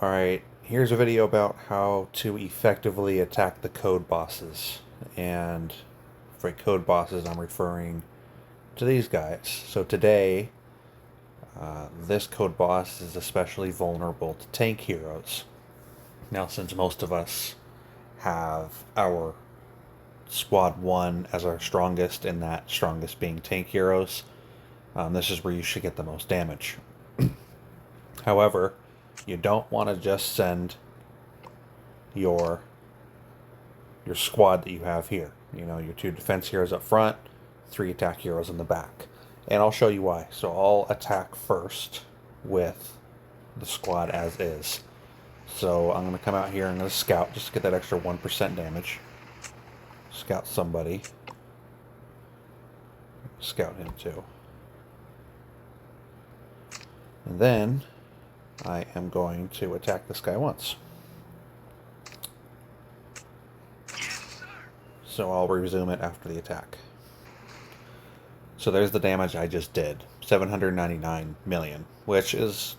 Alright, here's a video about how to effectively attack the code bosses. And for code bosses, I'm referring to these guys. So today, this code boss is especially vulnerable to tank heroes. Now, since most of us have our squad 1 as our strongest, and that strongest being tank heroes, this is where you should get the most damage. However, you don't want to just send your squad that you have here. You know, your 2 defense heroes up front, 3 attack heroes in the back. And I'll show you why. So I'll attack first with the squad as is. So I'm going to come out here and I'm going to scout just to get that extra 1% damage. Scout somebody. Scout him too. And then I am going to attack this guy once. So I'll resume it after the attack. So there's the damage I just did. 799 million, which is,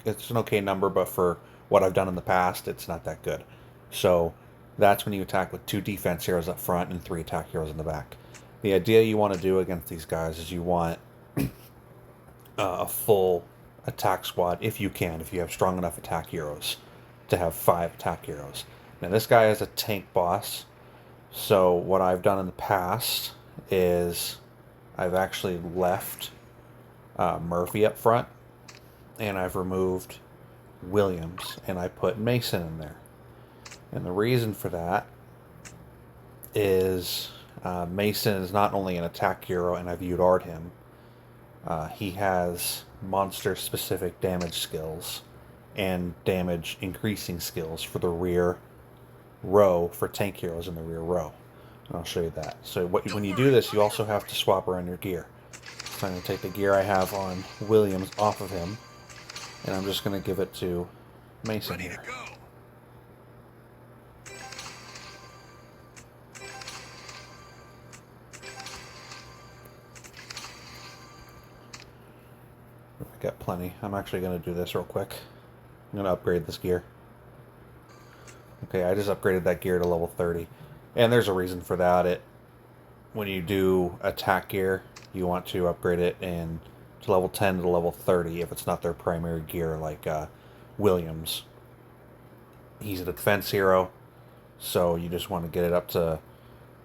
it's an okay number, but for what I've done in the past, it's not that good. So that's when you attack with 2 defense heroes up front and 3 attack heroes in the back. The idea you want to do against these guys is you want a full attack squad, if you can, if you have strong enough attack heroes, to have 5 attack heroes. Now this guy is a tank boss, so what I've done in the past is I've actually left Murphy up front, and I've removed Williams, and I put Mason in there. And the reason for that is Mason is not only an attack hero, and I've UR'd him, he has monster-specific damage skills and damage increasing skills for the rear row, for tank heroes in the rear row. And I'll show you that. So when you do this, you also have to swap around your gear. So I'm going to take the gear I have on Williams off of him, and I'm just going to give it to Mason here. I got plenty. I'm actually going to do this real quick. I'm going to upgrade this gear. Okay, I just upgraded that gear to level 30. And there's a reason for that. When you do attack gear, you want to upgrade it to level 10 to level 30 if it's not their primary gear, like Williams. He's a defense hero, so you just want to get it up to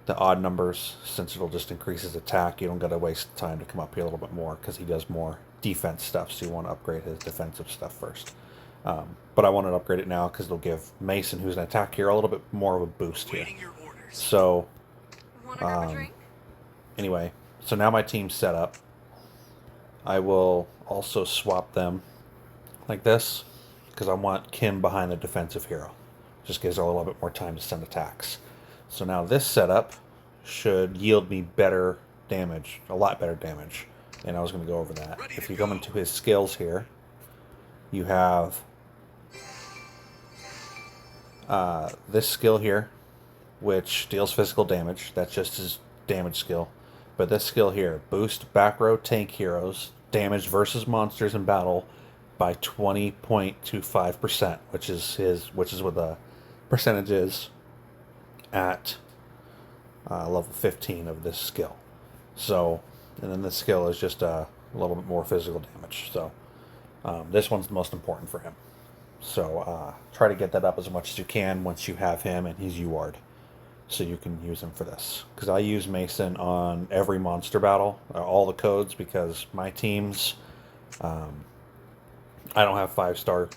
the odd numbers, since it'll just increase his attack. You don't got to waste time to come up here a little bit more, because he does more defense stuff, so you want to upgrade his defensive stuff first. But I want to upgrade it now because it'll give Mason, who's an attack hero, a little bit more of a boost here. So, anyway, so now my team's set up. I will also swap them like this, because I want Kim behind the defensive hero. Just gives her a little bit more time to send attacks. So now this setup should yield me better damage, a lot better damage. And I was going to go over that. If you come into his skills here, you have this skill here, which deals physical damage. That's just his damage skill. But this skill here, boost back row tank heroes damage versus monsters in battle by 20.25%, which is what the percentage is at level 15 of this skill. So, and then this skill is just a little bit more physical damage. So this one's the most important for him. So try to get that up as much as you can once you have him and he's UR'd, so you can use him for this. Because I use Mason on every monster battle, all the codes, because my teams, I don't have 5-star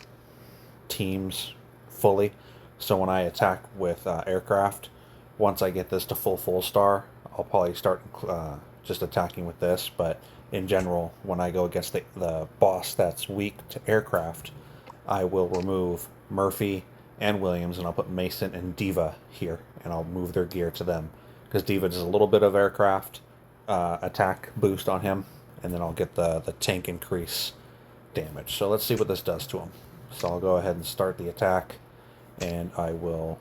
teams fully. So when I attack with aircraft, once I get this to full star, I'll probably start just attacking with this. But in general, when I go against the boss that's weak to aircraft, I will remove Murphy and Williams, and I'll put Mason and Diva here, and I'll move their gear to them, because Diva does a little bit of aircraft attack boost on him, and then I'll get the tank increase damage. So let's see what this does to him. So I'll go ahead and start the attack, and I will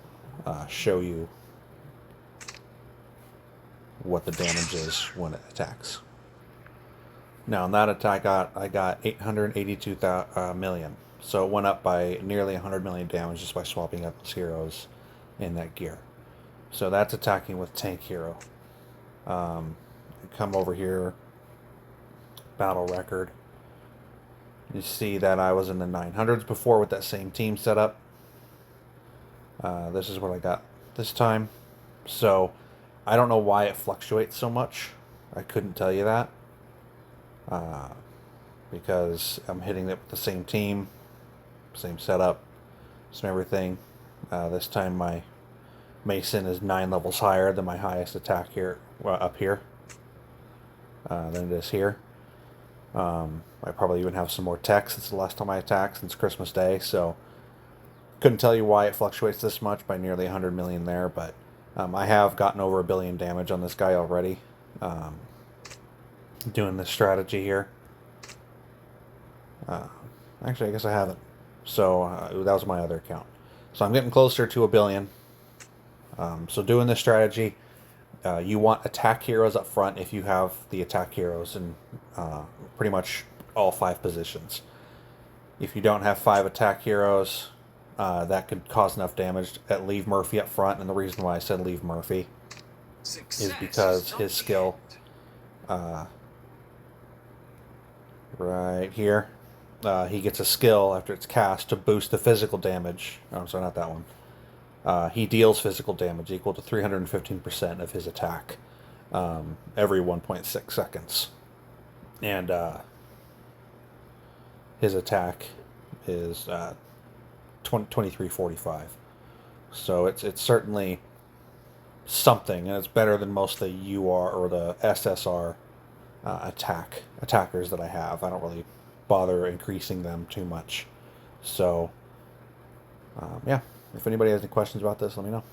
show you what the damage is when it attacks. Now, in that attack, I got 882 million. So it went up by nearly 100 million damage just by swapping out those heroes in that gear. So that's attacking with tank hero. Come over here, battle record. You see that I was in the 900s before with that same team setup. This is what I got this time. So I don't know why it fluctuates so much. I couldn't tell you that. Because I'm hitting it with the same team, same setup, same everything. This time my Mason is 9 levels higher than my highest attack here, up here, than it is here. I probably even have some more tech since the last time I attacked, since Christmas Day, so couldn't tell you why it fluctuates this much by nearly 100 million there, but I have gotten over 1 billion damage on this guy already, doing this strategy here. Actually, I guess I haven't. So that was my other account. So I'm getting closer to 1 billion. So doing this strategy, you want attack heroes up front if you have the attack heroes in pretty much all 5 positions. If you don't have 5 attack heroes, that could cause enough damage to leave Murphy up front. And the reason why I said leave Murphy is because his skill right here, he gets a skill after it's cast to boost the physical damage. Oh, sorry, not that one. He deals physical damage equal to 315% of his attack every 1.6 seconds. And his attack is 2345. So it's certainly something, and it's better than most of the UR or the SSR attackers that I have. I don't really bother increasing them too much. So, yeah, if anybody has any questions about this, let me know.